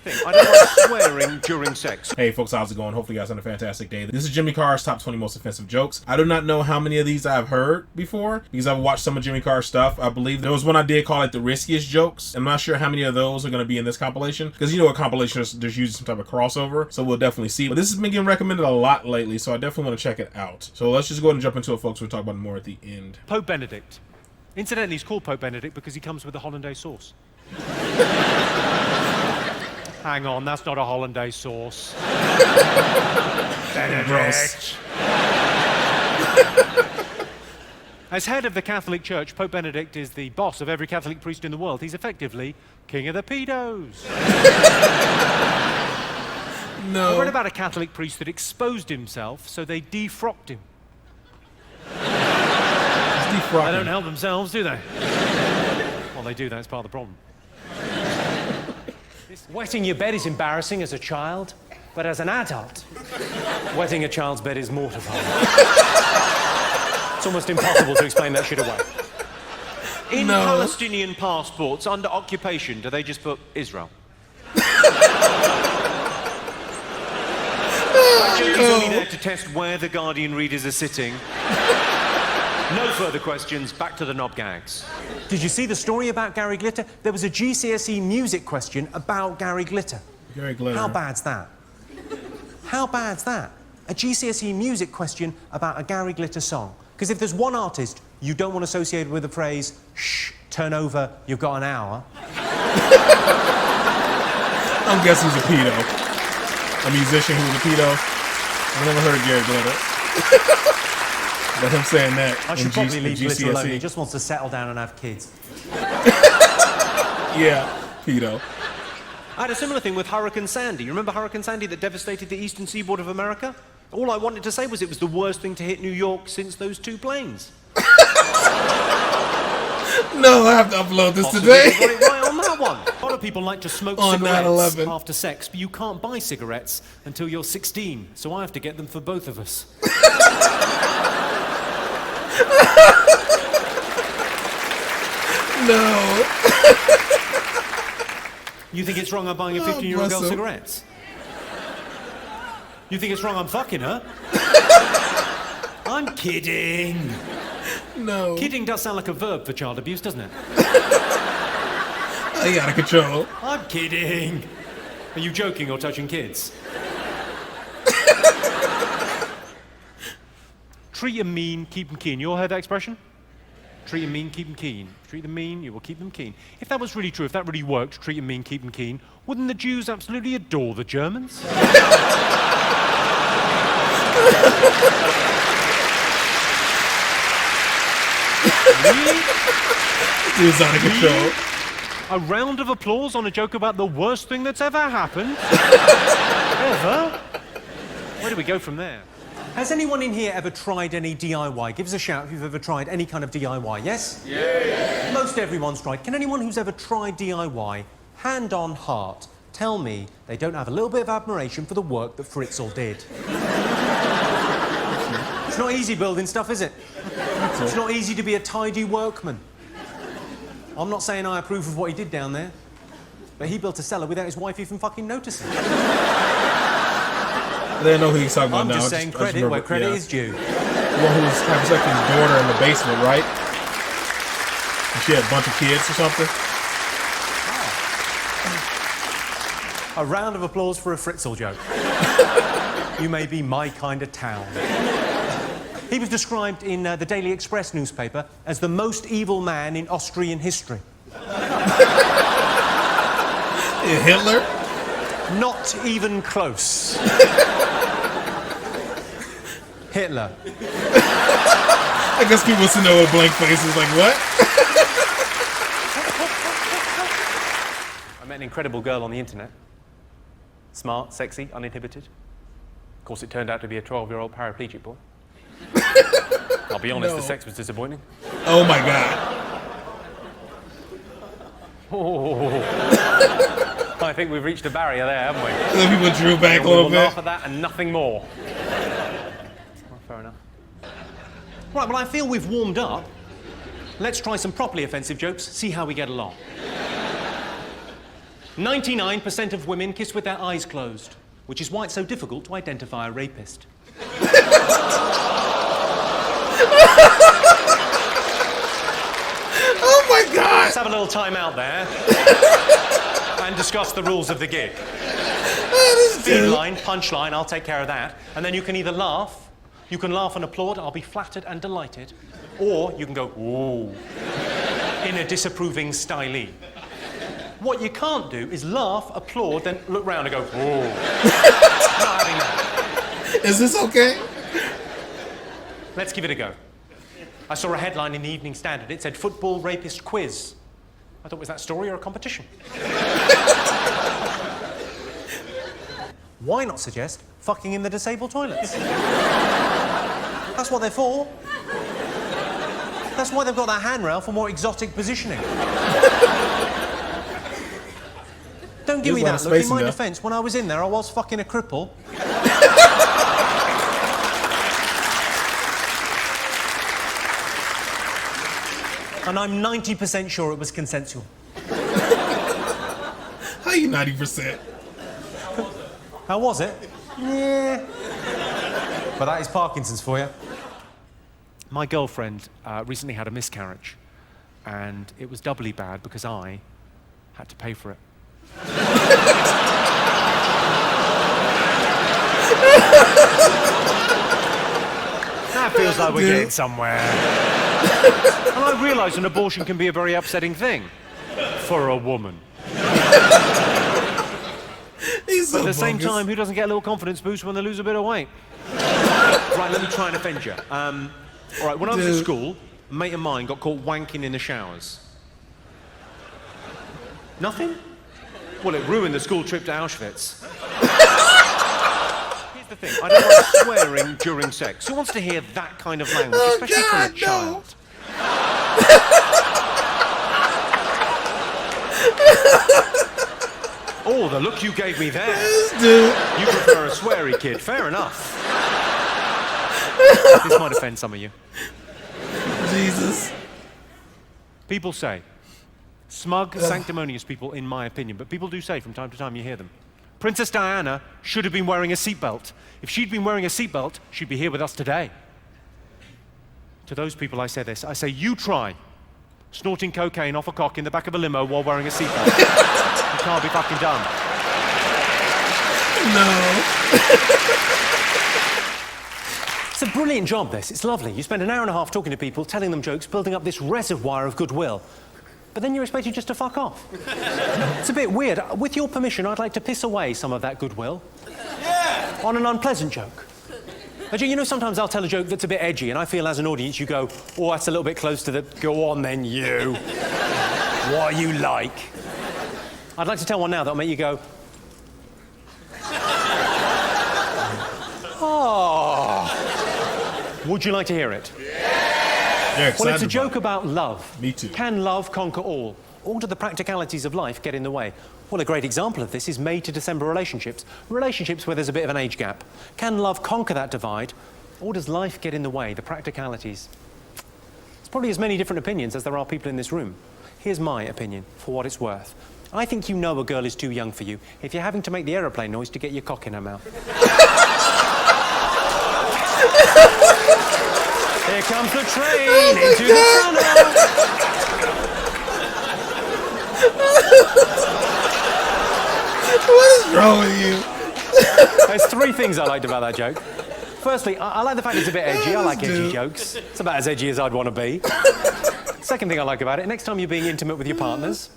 thing. I don't like swearing during sex. Hey folks, how's it going? Hopefully you guys had a fantastic day. This is Jimmy Carr's top 20 most offensive jokes. I do not know how many of these I've heard before because I've watched some of Jimmy Carr's stuff. I believe there was one I did call it the riskiest jokes. I'm not sure how many of those are going to be in this compilation because you know a compilation is there's usually some type of crossover, so we'll definitely see. But this has been getting recommended a lot lately, so I definitely want to check it out. So let's just go ahead and jump into it, folks. We'll talk about it more at the end. Pope Benedict. Incidentally, he's called Pope Benedict because he comes with a hollandaise sauce. Hang on, that's not a hollandaise sauce. Benedict. As head of the Catholic Church, Pope Benedict is the boss of every Catholic priest in the world. He's effectively king of the pedos. No. I read about a Catholic priest that exposed himself, so they defrocked him. They don't help themselves, do they? Well, they do, that's part of the problem. Wetting your bed is embarrassing as a child, but as an adult, wetting a child's bed is mortifying. It's almost impossible to explain that shit away. In Palestinian passports under occupation, do they just put Israel? It's only there to test where the Guardian readers are sitting. No further questions, back to the knob gags. Did you see the story about Gary Glitter? There was a GCSE music question about Gary Glitter. Gary Glitter. How bad's that? How bad's that? A GCSE music question about a Gary Glitter song. Because if there's one artist you don't want associated with the phrase, shh, turn over, you've got an hour. I'm guessing he's a pedo. A musician who's a pedo. I've never heard of Gary Glitter. But him saying that I should probably leave Glitter alone. He just wants to settle down and have kids. Yeah, pedo. I had a similar thing with Hurricane Sandy. You remember Hurricane Sandy that devastated the eastern seaboard of America? All I wanted to say was it was the worst thing to hit New York since those two planes. No, I have to upload this today. Got it right on that one. A lot of people like to smoke On cigarettes 9/11. after sex, but you can't buy cigarettes until you're 16, so I have to get them for both of us. No. You think it's wrong I'm buying a 15-year-old girl cigarettes? You think it's wrong I'm fucking her? I'm kidding. No. Kidding does sound like a verb for child abuse, doesn't it? I out of control. I'm kidding. Are you joking or touching kids? Treat 'em mean, keep 'em keen. You all heard that expression? Treat 'em mean, keep 'em keen. Treat them mean, you will keep them keen. If that was really true, if that really worked, treat 'em mean, keep 'em keen, wouldn't the Jews absolutely adore the Germans? Really? Dude's out of control. A round of applause on a joke about the worst thing that's ever happened? Ever? Where do we go from there? Has anyone in here ever tried any DIY? Give us a shout if you've ever tried any kind of DIY, yes? Yeah. Most everyone's tried. Can anyone who's ever tried DIY, hand on heart, tell me they don't have a little bit of admiration for the work that Fritzl did? It's not easy building stuff, is it? It's not easy to be a tidy workman. I'm not saying I approve of what he did down there, but he built a cellar without his wife even fucking noticing. I didn't know who he's talking about I'm now. just saying credit where credit is due. The one who was having sex with his daughter in the basement, right? And she had a bunch of kids or something. A round of applause for a Fritzl joke. You may be my kind of town. He was described in the Daily Express newspaper as the most evil man in Austrian history. Hitler? Not even close. Hitler. I guess people used to know with blank faces, like, what? I met an incredible girl on the internet. Smart, sexy, uninhibited. Of course, it turned out to be a 12-year-old paraplegic boy. I'll be honest, the sex was disappointing. Oh my God. Oh. I think we've reached a barrier there, haven't we? Then people drew back a little bit. We'll laugh at that and nothing more. Well, fair enough. Right, well, I feel we've warmed up. Let's try some properly offensive jokes, see how we get along. 99% of women kiss with their eyes closed, which is why it's so difficult to identify a rapist. Oh my God! Let's have a little time out there and discuss the rules of the gig. Feed line, punchline, I'll take care of that. And then you can either laugh, you can laugh and applaud, I'll be flattered and delighted, or you can go, ooh, in a disapproving stylee. What you can't do is laugh, applaud, then look round and go, ooh. Not having that. Is this okay? Let's give it a go. I saw a headline in the Evening Standard. It said, football rapist quiz. I thought, was that story or a competition? Why not suggest fucking in the disabled toilets? That's what they're for. That's why they've got that handrail for more exotic positioning. Don't give me that look. In my defence, when I was in there, I was fucking a cripple. And I'm 90% sure it was consensual. How you 90%? How was it? Yeah. But that is Parkinson's for you. My girlfriend recently had a miscarriage, and it was doubly bad because I had to pay for it. That feels like we're getting somewhere. And I realise an abortion can be a very upsetting thing for a woman. But at the same time, who doesn't get a little confidence boost when they lose a bit of weight? Right, let me try and offend you. All right, when I was at school, a mate of mine got caught wanking in the showers. Nothing? Well, it ruined the school trip to Auschwitz. Here's the thing, I don't like swearing during sex. Who wants to hear that kind of language, especially from a child? Oh, the look you gave me there. You prefer a sweary kid. Fair enough. This might offend some of you. Jesus. People say, smug, sanctimonious people, in my opinion, but people do say from time to time, you hear them, Princess Diana should have been wearing a seatbelt. If she'd been wearing a seatbelt, she'd be here with us today. To those people, I say this. I say, you try snorting cocaine off a cock in the back of a limo while wearing a seatbelt. You can't be fucking done. No. It's a brilliant job, this. It's lovely. You spend an hour and a half talking to people, telling them jokes, building up this reservoir of goodwill. But then you're expected just to fuck off. It's a bit weird. With your permission, I'd like to piss away some of that goodwill. Yeah! On an unpleasant joke. You know, sometimes I'll tell a joke that's a bit edgy, and I feel as an audience you go, oh, that's a little bit close to the... Go on then, you. What you like? I'd like to tell one now that'll make you go... Oh. Would you like to hear it? Yeah, well, it's a joke about love. Me too. Can love conquer all? Or do the practicalities of life get in the way? Well, a great example of this is May to December relationships. Relationships where there's a bit of an age gap. Can love conquer that divide? Or does life get in the way, the practicalities? There's probably as many different opinions as there are people in this room. Here's my opinion, for what it's worth. I think you know a girl is too young for you if you're having to make the aeroplane noise to get your cock in her mouth. Here comes the train into the tunnel. What is wrong with you? There's three things I liked about that joke. Firstly, I like the fact it's a bit edgy. I like edgy jokes. It's about as edgy as I'd want to be. Second thing I like about it, next time you're being intimate with your partners.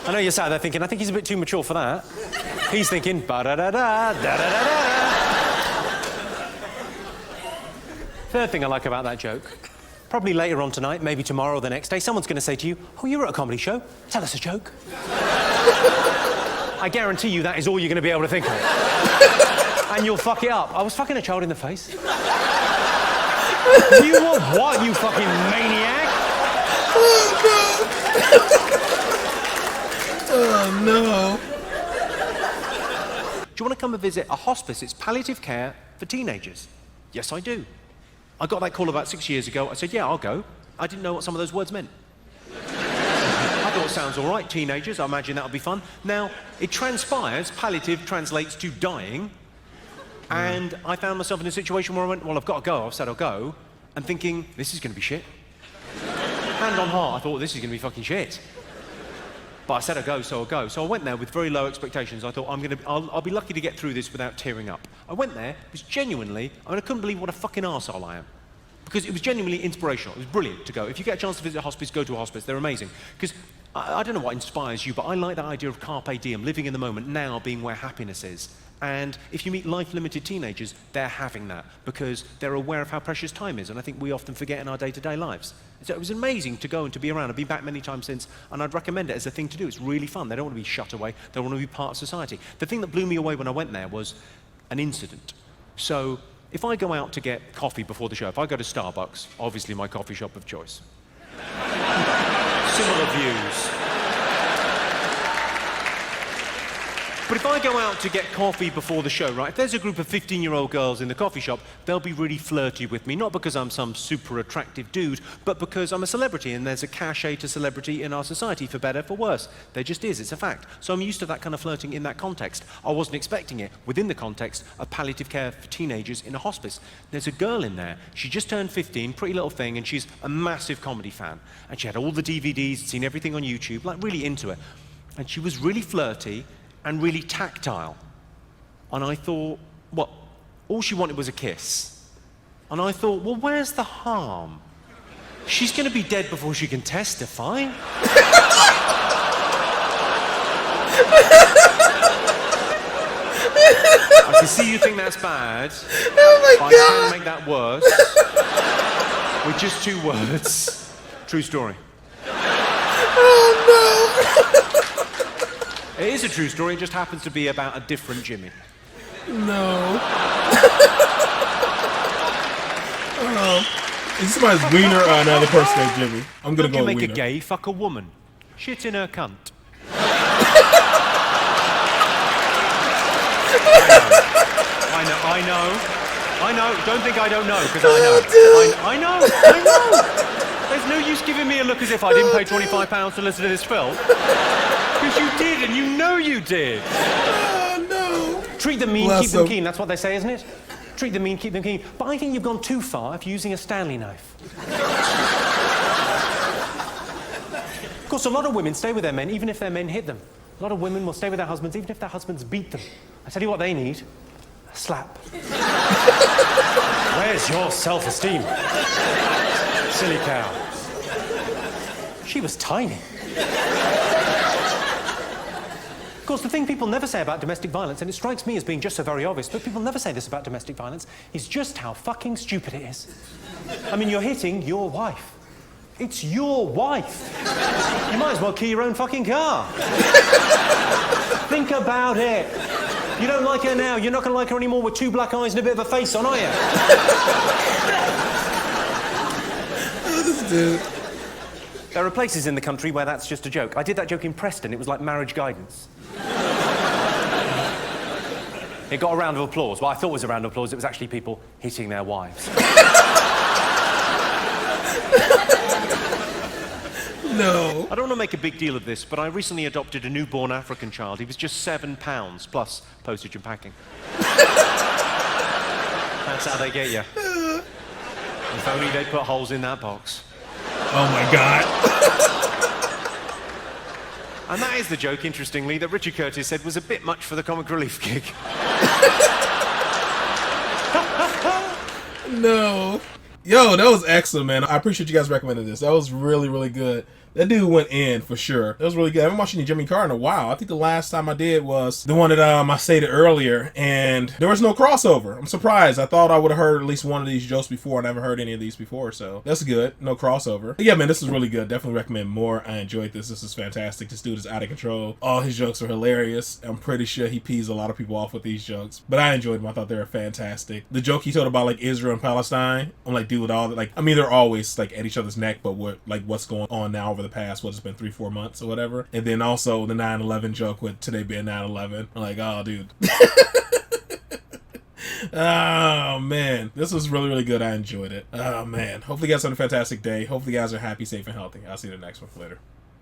I know you're sat there thinking, I think he's a bit too mature for that. He's thinking, ba-da-da-da, da-da-da-da. Third thing I like about that joke, probably later on tonight, maybe tomorrow or the next day, someone's going to say to you, oh, you were at a comedy show, tell us a joke. I guarantee you that is all you're going to be able to think of. And you'll fuck it up. I was fucking a child in the face. You were what, you fucking maniac? Oh, no. Do you want to come and visit a hospice? It's palliative care for teenagers. Yes, I do. I got that call about 6 years ago. I said, yeah, I'll go. I didn't know what some of those words meant. sounds all right, teenagers. I imagine that'll be fun. Now, it transpires, palliative translates to dying, and I found myself in a situation where I went, well, I've got to go. I've said I'll go, and thinking, this is going to be shit. Hand on heart, I thought, this is going to be fucking shit. But I said I'll go, so I'll go. So I went there with very low expectations. I thought, I'll be lucky to get through this without tearing up. I went there, because genuinely, I couldn't believe what a fucking arsehole I am. Because it was genuinely inspirational. It was brilliant to go. If you get a chance to visit a hospice, go to a hospice. They're amazing. Because I don't know what inspires you, but I like that idea of carpe diem, living in the moment, now being where happiness is. And if you meet life-limited teenagers, they're having that because they're aware of how precious time is, and I think we often forget in our day-to-day lives. So it was amazing to go and to be around. I've been back many times since, and I'd recommend it as a thing to do. It's really fun. They don't want to be shut away. They want to be part of society. The thing that blew me away when I went there was an incident. So if I go out to get coffee before the show, if I go to Starbucks, obviously my coffee shop of choice. Similar views. But if I go out to get coffee before the show, right, if there's a group of 15-year-old girls in the coffee shop, they'll be really flirty with me, not because I'm some super attractive dude, but because I'm a celebrity and there's a cachet to celebrity in our society, for better, for worse. There just is, it's a fact. So I'm used to that kind of flirting in that context. I wasn't expecting it within the context of palliative care for teenagers in a hospice. There's a girl in there, she just turned 15, pretty little thing, and she's a massive comedy fan. And she had all the DVDs, seen everything on YouTube, like really into it. And she was really flirty, and really tactile. And I thought, what? All she wanted was a kiss. And I thought, well, where's the harm? She's going to be dead before she can testify. I can see you think that's bad. Oh my but God. I can make that worse. With just 2 words. True story. Oh no. It is a true story, it just happens to be about a different Jimmy. No. Is somebody's wiener or another person named Jimmy? I'm gonna How'd go you with make wiener. a gay fuck a woman? Shit in her cunt. I know. Don't think I don't know, because I know. I know. There's no use giving me a look as if I didn't pay £25 to listen to this film. Because you did, and you know you did. Oh no. Treat them mean, Bless keep them them. keen. That's what they say, isn't it? Treat them mean, keep them keen. But I think you've gone too far if you're using a Stanley knife. Of course, a lot of women stay with their men, even if their men hit them. A lot of women will stay with their husbands, even if their husbands beat them. I tell you what they need. A slap. Where's your self-esteem? Silly cow. She was tiny. Of course, the thing people never say about domestic violence, and it strikes me as being just so very obvious, but people never say this about domestic violence, is just how fucking stupid it is. I mean, you're hitting your wife. It's your wife. You might as well key your own fucking car. Think about it. You don't like her now, you're not going to like her anymore with 2 black eyes and a bit of a face on, are you? This dude. There are places in the country where that's just a joke. I did that joke in Preston, it was like marriage guidance. It got a round of applause. Well, I thought it was a round of applause, it was actually people hitting their wives. No. I don't want to make a big deal of this, but I recently adopted a newborn African child. He was just £7, plus postage and packing. That's how they get you. If only they'd put holes in that box. Oh my God. And that is the joke, interestingly, that Richard Curtis said was a bit much for the comic relief gig. No. Yo, that was excellent, man. I appreciate you guys recommending this. That was really, really good. That dude went in for sure. That was really good. I haven't watched any Jimmy Carr in a while. I think the last time I did was the one that I stated earlier, and there was no crossover. I'm surprised. I thought I would have heard at least one of these jokes before. I never heard any of these before, so that's good. No crossover. But yeah, man, this is really good. Definitely recommend more. I enjoyed this. This is fantastic. This dude is out of control. All his jokes are hilarious. I'm pretty sure he pees a lot of people off with these jokes, but I enjoyed them. I thought they were fantastic. The joke he told about like Israel and Palestine, I'm like, dude, all like, I mean, they're always like at each other's neck, but what's going on now over the past, it's been 3-4 months or whatever. And then also the 9/11 joke with today being 9/11. I'm like, oh, dude. Oh man, this was really, really good. I enjoyed it. Oh man, hopefully you guys have a fantastic day. Hopefully you guys are happy, safe, and healthy. I'll see you in the next one. Later.